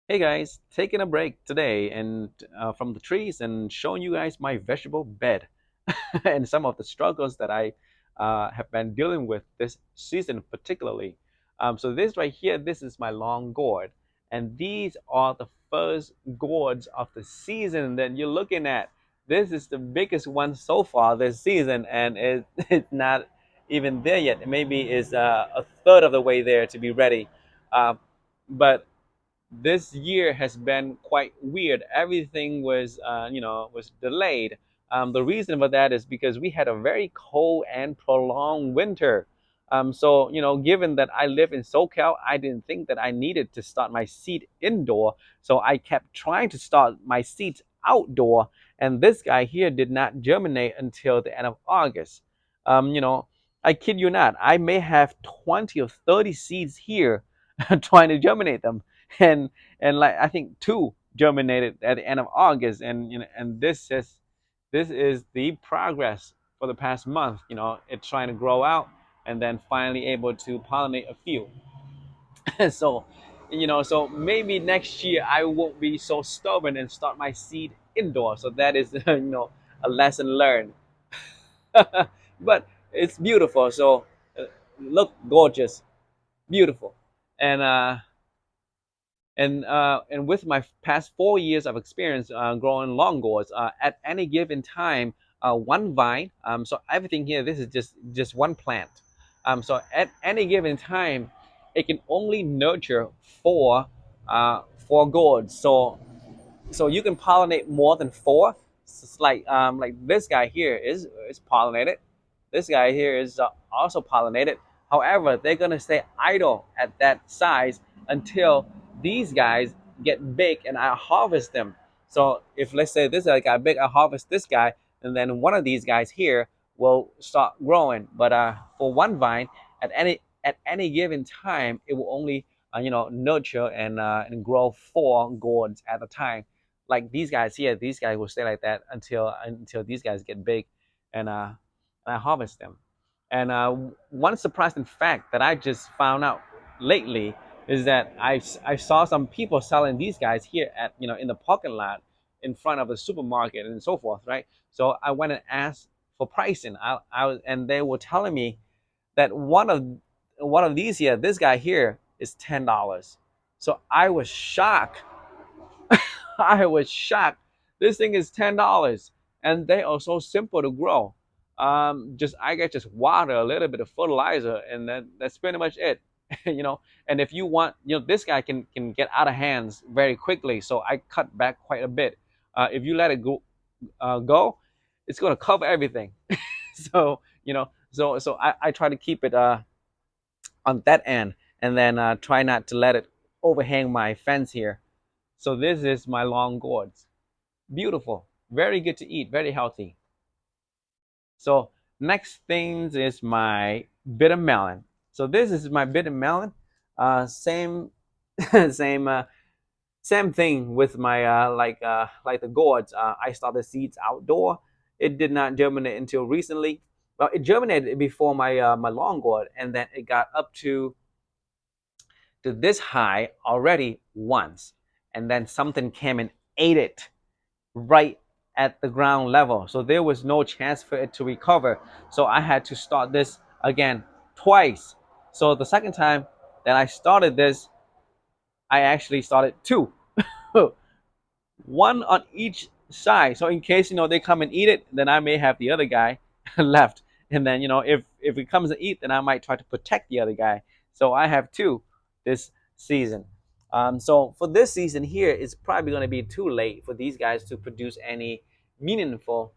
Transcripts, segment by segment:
Hey guys, taking a break today and from the trees and showing you guys my vegetable bed and some of the struggles that I have been dealing with this season particularly. So this right here, this is my long gourd, and these are the first gourds of the season that you're looking at. This is the biggest one so far this season, and it's not even there yet. Maybe is a third of the way there to be ready. Uh, but this year has been quite weird. Everything was delayed. The reason for that is because we had a very cold and prolonged winter. So given that I live in SoCal, I didn't think that I needed to start my seed indoor. So I kept trying to start my seeds outdoor, and this guy here did not germinate until the end of August. Um, you know, I kid you not, I may have 20 or 30 seeds here trying to germinate them, and like I think two germinated at the end of August, and and this is the progress for the past month. It's trying to grow out and then finally able to pollinate a few. So, so maybe next year I won't be so stubborn and start my seed indoor. So that is a lesson learned. But it's beautiful. So look gorgeous, beautiful, and and with my past 4 years of experience growing longboards, at any given time, one vine. So everything here, this is just one plant. So at any given time, it can only nurture four four gourds. So you can pollinate more than four. It's like this guy here is pollinated. This guy here is also pollinated. However, they're gonna stay idle at that size until these guys get big and I harvest them. So if let's say this guy got big, I harvest this guy, and then one of these guys here will start growing. But for one vine, at any given time, it will only nurture and grow four gourds at a time. Like these guys here, these guys will stay like that until these guys get big, and I harvest them. And one surprising fact that I just found out lately is that I saw some people selling these guys here at in the parking lot in front of the supermarket and so forth, right? So I went and asked for pricing. And they were telling me that one of these here, this guy here is $10. So I was shocked. I was shocked. This thing is $10, and they are so simple to grow. Just I get just water, a little bit of fertilizer, and that's pretty much it. you know. And if you want, this guy can get out of hands very quickly. So I cut back quite a bit. If you let it go, it's gonna cover everything. So I try to keep it on that end, and then try not to let it overhang my fence here. So this is my long gourds. Beautiful, very good to eat, very healthy. So next things is my bitter melon. So this is my bitter melon. Same, same, same thing with my like the gourds. I started seeds outdoor. It did not germinate until recently. Well, it germinated before my long gourd, and then it got up to this high already once, and then something came and ate it right at the ground level. So there was no chance for it to recover. So I had to start this again twice. So the second time that I started this, I actually started two, one on each side. So in case they come and eat it, then I may have the other guy left. And then if it comes to eat, then I might try to protect the other guy. So I have two this season. So for this season here, it's probably going to be too late for these guys to produce any meaningful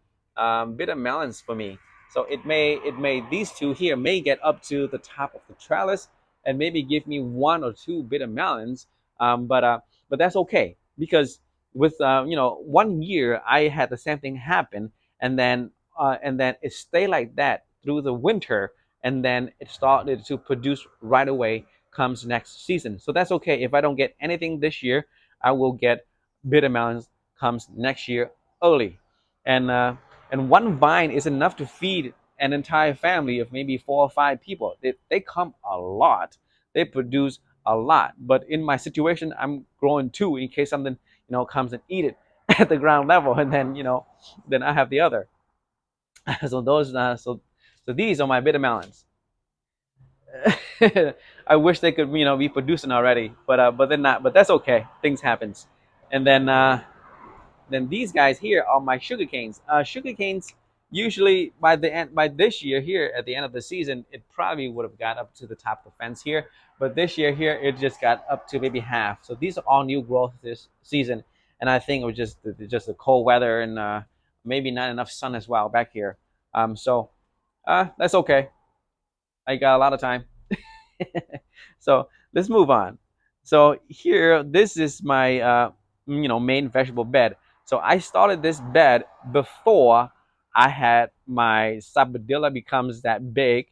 bitter melons for me. So it may these two here may get up to the top of the trellis and maybe give me one or two bitter melons. But that's okay because with 1 year I had the same thing happen, and then it stayed like that through the winter, and then it started to produce right away comes next season. So that's okay. If I don't get anything this year, I will get bitter melons comes next year early. And one vine is enough to feed an entire family of maybe 4 or 5 people. They come a lot. They produce a lot. But in my situation, I'm growing two in case something comes and eat it at the ground level, and then then I have the other. So those so these are my bitter melons. I wish they could be producing already, but they're not. But that's okay. Things happens. And then these guys here are my sugar canes. Sugar canes usually by this year here at the end of the season, it probably would have got up to the top of the fence here. But this year here, it just got up to maybe half. So these are all new growth this season, and I think it was just the cold weather and maybe not enough sun as well back here. So that's okay. I got a lot of time. So let's move on. So here, this is my main vegetable bed. So I started this bed before I had my sabadilla becomes that big,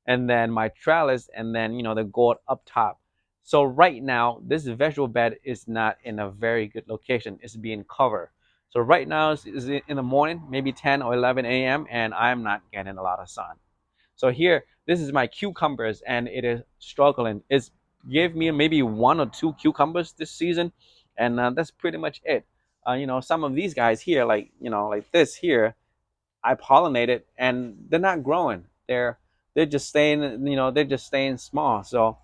and then my trellis, and then the gourd up top. So right now, this vegetable bed is not in a very good location. It's being covered. So right now is in the morning, maybe 10 or 11 a.m., and I'm not getting a lot of sun. So here, this is my cucumbers, and it is struggling. It's gave me maybe one or two cucumbers this season, and that's pretty much it. Some of these guys here, like like this here, I pollinated, and they're not growing. They're just staying, they're just staying small. So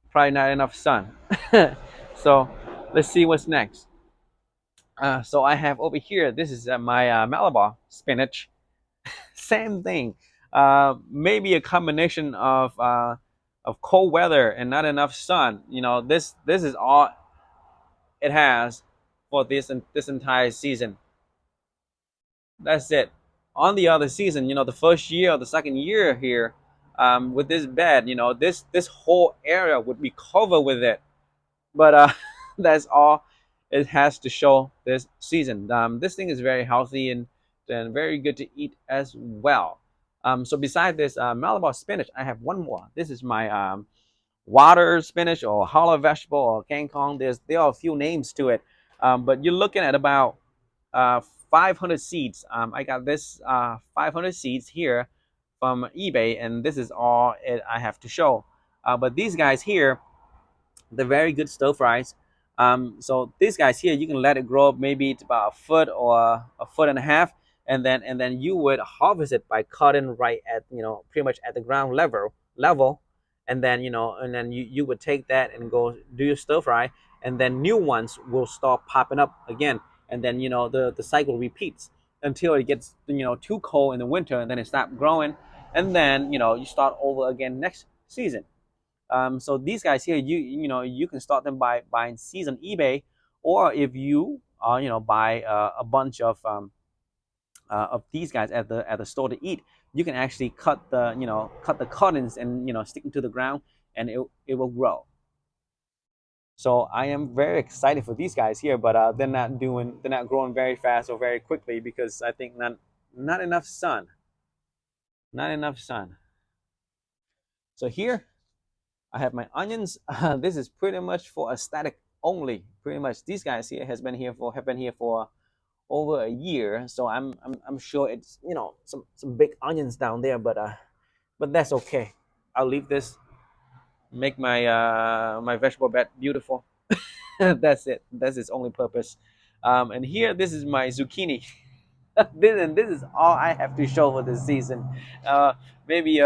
probably not enough sun. So let's see what's next. So I have over here. This is my Malabar spinach. Same thing. Maybe a combination of cold weather and not enough sun. This is all it has for this entire season. That's it. On the other season, the first year or the second year here, with this bed, this whole area would be covered with it. But that's all it has to show this season. This thing is very healthy and very good to eat as well. So beside this Malabar spinach, I have one more. This is my water spinach or hollow vegetable or kangkong. There are a few names to it, but you're looking at about uh, 500 seeds. I got this 500 seeds here from eBay, and this is all I have to show. But these guys here, they're very good stir fries. So these guys here, you can let it grow up maybe to about a foot or a foot and a half, and then you would harvest it by cutting right at pretty much at the ground level, and then you would take that and go do your stir fry, and then new ones will start popping up again, and then the cycle repeats until it gets too cold in the winter, and then it stops growing, and then you start over again next season. So these guys here, you can start them by buying seeds on eBay, or if you buy a bunch of these guys at the store to eat, you can actually cut the cuttings and stick them to the ground, and it will grow. So I am very excited for these guys here, but they're not growing very fast or very quickly because I think not enough sun, not enough sun. So here I have my onions. This is pretty much for aesthetic only. Pretty much, these guys here have been here for over a year. So I'm sure it's some big onions down there, but that's okay. I'll leave this, make my vegetable bed beautiful. That's it. That's its only purpose. And here, this is my zucchini. This is all I have to show for this season. Maybe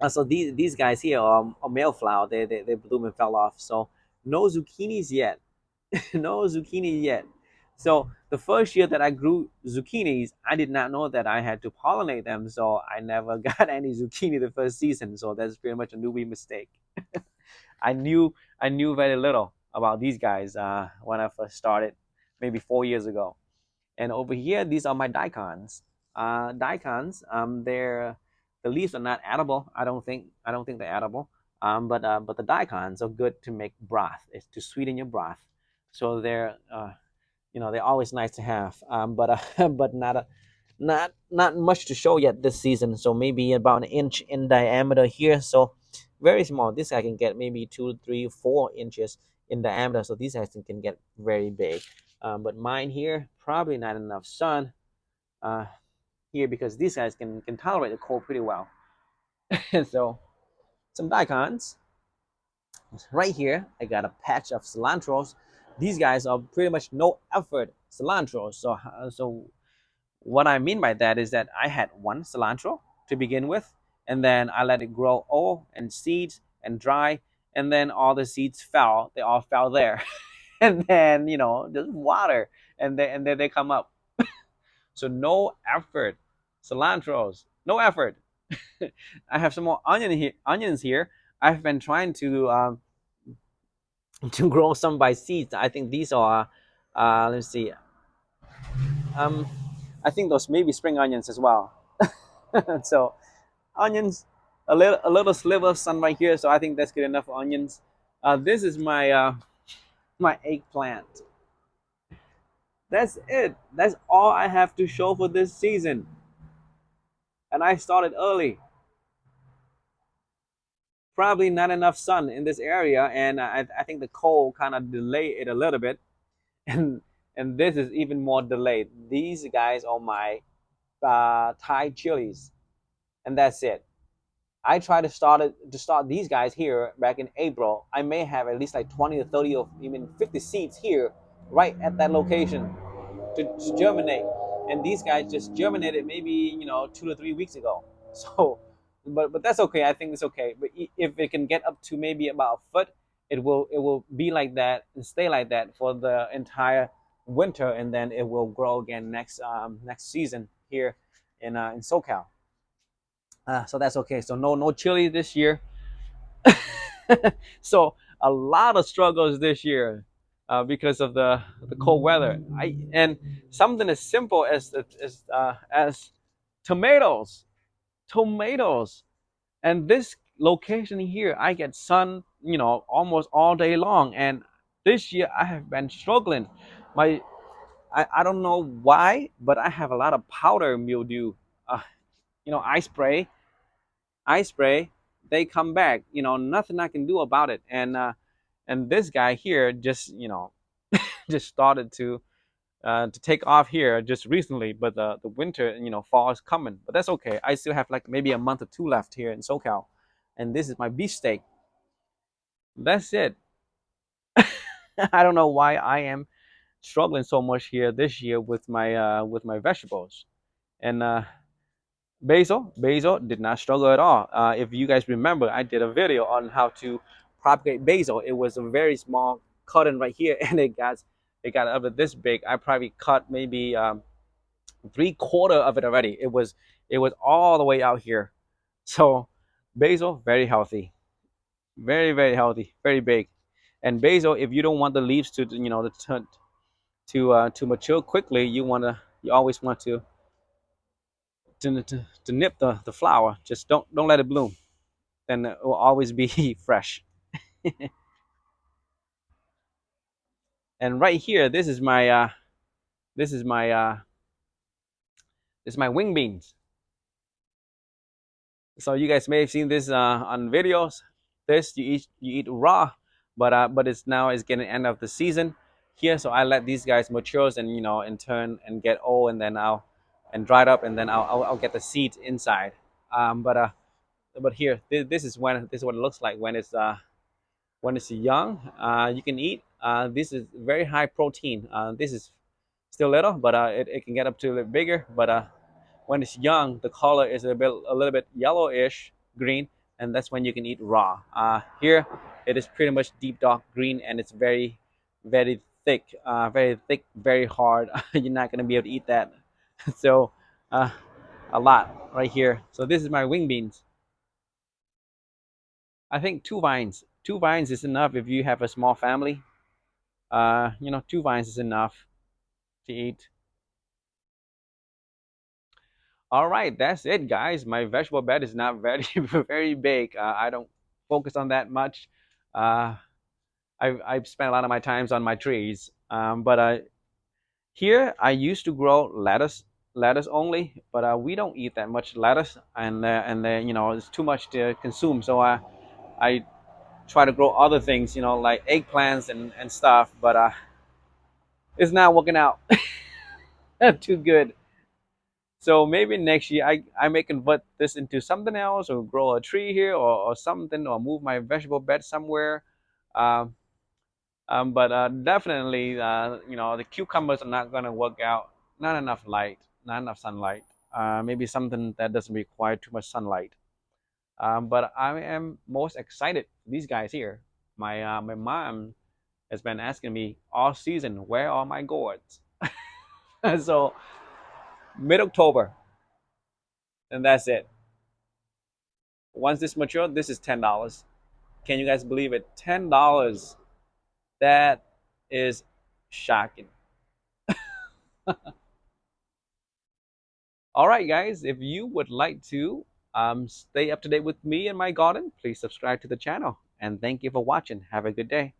so these guys here are male flower. They bloom and fell off. So no zucchinis yet. No zucchini yet. So the first year that I grew zucchinis, I did not know that I had to pollinate them. So I never got any zucchini the first season. So that's pretty much a newbie mistake. I knew very little about these guys when I first started, maybe 4 years ago. And over here, these are my daikons. Daikons, they're the leaves are not edible. I don't think they're edible. But the daikons are good to make broth. It's to sweeten your broth. So they're always nice to have. But not much to show yet this season. So maybe about an inch in diameter here. So very small. This I can get maybe 2, 3, 4 inches in diameter. So these guys can get very big. But mine here, probably not enough sun uh, here because these guys can tolerate the cold pretty well. So some daikons. Right here, I got a patch of cilantros. These guys are pretty much no effort cilantros. So what I mean by that is that I had one cilantro to begin with, and then I let it grow all and seeds and dry, and then all the seeds fell. They all fell there, and then just water, and then they come up. So no effort, cilantros, no effort. I have some more onions here. I've been trying to to grow some by seeds. I think these are, let's see, um, I think those maybe spring onions as well. So onions, a little sliver of sun right here. So I think that's good enough for onions. This is my eggplant. That's it. That's all I have to show for this season. And I started early. Probably not enough sun in this area, and I think the cold kind of delayed it a little bit. And and this is even more delayed. These guys are my Thai chilies, and that's it. I tried to start these guys here back in April. I may have at least like 20 or 30 or even 50 seeds here, right at that location to germinate. And these guys just germinated maybe 2 to 3 weeks ago. So, but that's okay. I think it's okay. But if it can get up to maybe about a foot, it will be like that and stay like that for the entire winter, and then it will grow again next season here in SoCal. So that's okay. So no chili this year. So a lot of struggles this year because of the cold weather. And something as simple as tomatoes, tomatoes, and this location here, I get sun, almost all day long. And this year I have been struggling. My I don't know why, but I have a lot of powder mildew. Uh, I spray, they come back. Nothing I can do about it. And this guy here just just started to take off here just recently, but the winter fall is coming. But that's okay. I still have like maybe a month or two left here in SoCal, and this is my beefsteak. That's it. I don't know why I am struggling so much here this year with my vegetables. And basil did not struggle at all. If you guys remember, I did a video on how to propagate basil. It was a very small cutting right here, and it got up to this big. I probably cut maybe 3/4 of it already. It was all the way out here. So basil, very healthy, very healthy, very big. And basil, if you don't want the leaves to mature quickly, you always want to nip the flower. Just don't let it bloom. Then it will always be fresh. And right here, this is my wing beans. So you guys may have seen this on videos. This you eat raw, but it's getting end of the season here. So I let these guys mature and in turn and get old, and then I'll and dried up, and then I'll get the seeds inside. But here, this is what it looks like when it's young. You can eat. This is very high protein. This is still little, but it can get up to a little bigger. But when it's young, the color is a little bit yellowish green, and that's when you can eat raw. Here, it is pretty much deep dark green, and it's very thick, very hard. You're not gonna be able to eat that. So, uh, a lot right here. So this is my wing beans. I think two vines. Two vines is enough if you have a small family. Two vines is enough to eat. All right, that's it, guys. My vegetable bed is not very, very big. I don't focus on that much. Uh, I've spent a lot of my times on my trees. But here I used to grow lettuce only, but we don't eat that much lettuce, and it's too much to consume. So I try to grow other things, like eggplants and stuff. But it's not working out too good. So maybe next year I may convert this into something else, or grow a tree here, or something, or move my vegetable bed somewhere. Um, but definitely, the cucumbers are not going to work out. Not enough light, not enough sunlight. Maybe something that doesn't require too much sunlight. But I am most excited. These guys here, my mom has been asking me all season, where are my gourds? So mid October, and that's it. Once this mature, this is $10. Can you guys believe it? $10. That is shocking. All right, guys, if you would like to stay up to date with me and my garden, please subscribe to the channel. And thank you for watching. Have a good day.